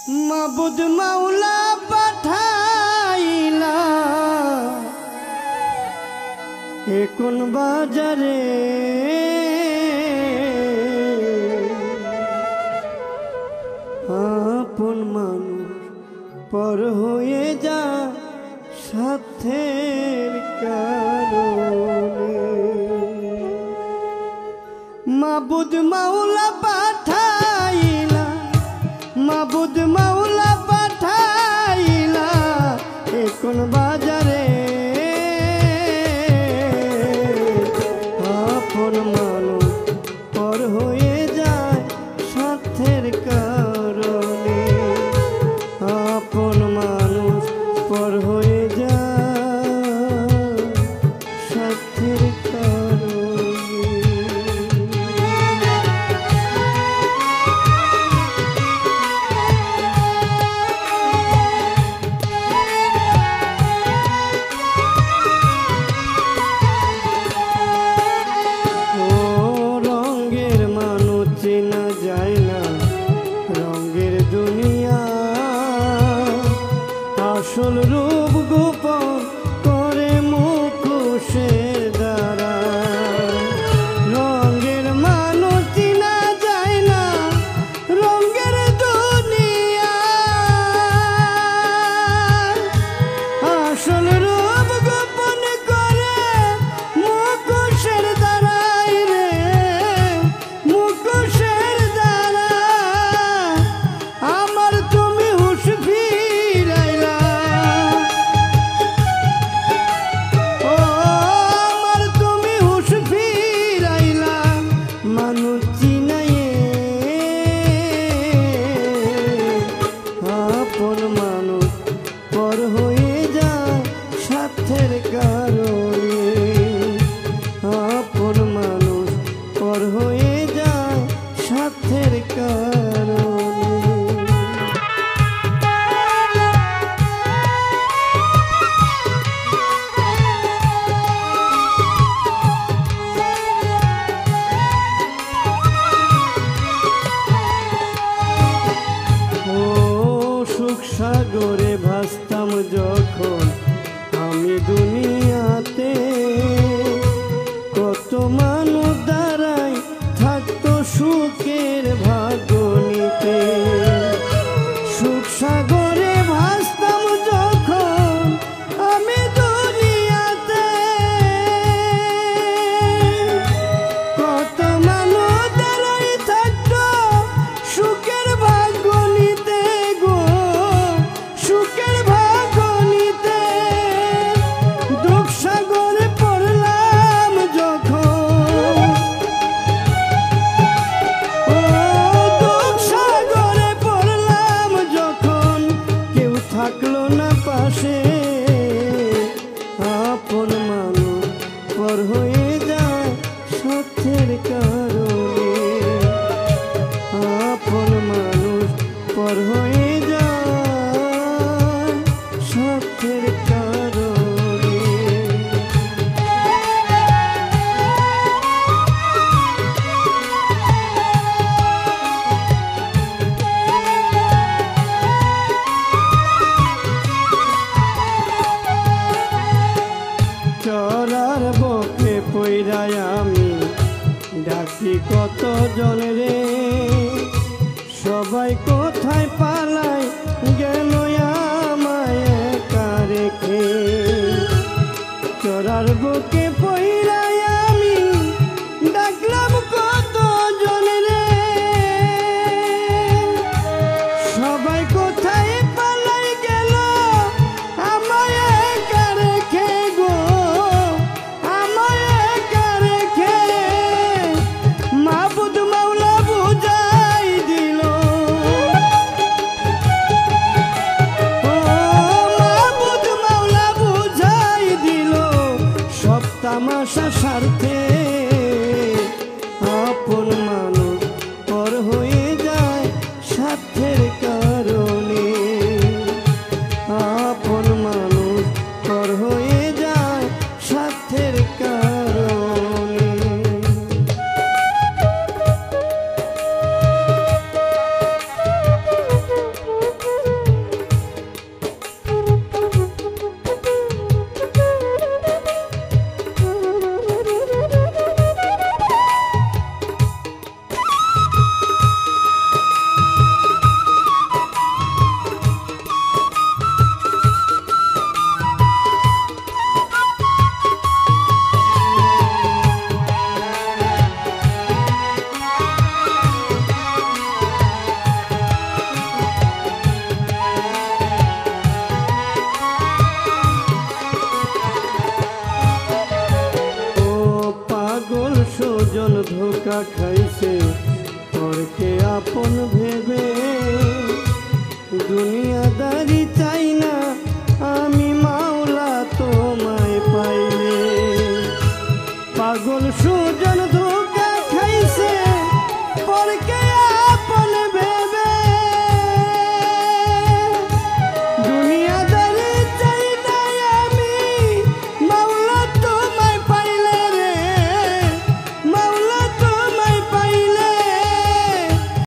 মাবুদ মাওলা পাঠাইলা এ কোন বাজারে আপন মানুষ পর হয়ে যা সাথের কারণে মাবুদ মাওলা পাঠাইলা মাবুদ মাওলা পাঠাইলা এ কোন বাজারে আপন মানুষ পর হয়ে যায় স্বার্থের কারণে আপন মানুষ পর হয়ে যায় স্বার্থের কারণে। চেনা যায় না রঙের দুনিয়া আসল রূপ গোপন করে মুখোশের দ্বারা রঙের মানুষ চেনা যায় না রঙের দুনিয়া আসল রূপ গোপন করে মুখোশের দ্বারাই রে মুখোশের দ্বারা আমার তুমি হুঁশ ফিরাইলা ও আমার তুমি হুঁশ ফিরাইলা মানুষ চিনাইয়ে আপন মানুষ পর হয়ে যায় স্বার্থের কারণে আপন মানুষ পর হয়ে যায় স্বার্থের কারণে। ও সুখ সাগরে ভাসতাম যখন আমি দুনিয়াতে কত মানুষ দ্বারাই থাকতো সুখের ভাগ্য নিতে সুখ সাগরে ভাসতাম যখন আমি দুনিয়াতে কত মানুষ দ্বারাই থাকতো সুখের ভাগ্য নিতে গো সুখের ভাগ্য নিতে দুঃখ সাগরে পড়লাম যখন ও দুঃখ সাগরে পড়লাম যখন কেউ থাকলো না পাশে আপন মানুষ পর হয়ে যায় স্বার্থের কারণে আপন মানুষ পর হয়ে যায় স্বার্থের কারণে। চরার বকে পইরায় আমি ডাকি কত জন রে সবাই কোথায় পালায় গেল আমায় একা রেখে চরার বকে পইরায় আমি ডাকলাম কত জন রে সবাই কোথায় পালাই গেল আমায় একা রেখে গো আমায় একা রেখে মাবুদ মাওলা বুঝাই দিল ও মাবুদ মাওলা বুঝাই দিল সব এখন ভেবে দুনিয়া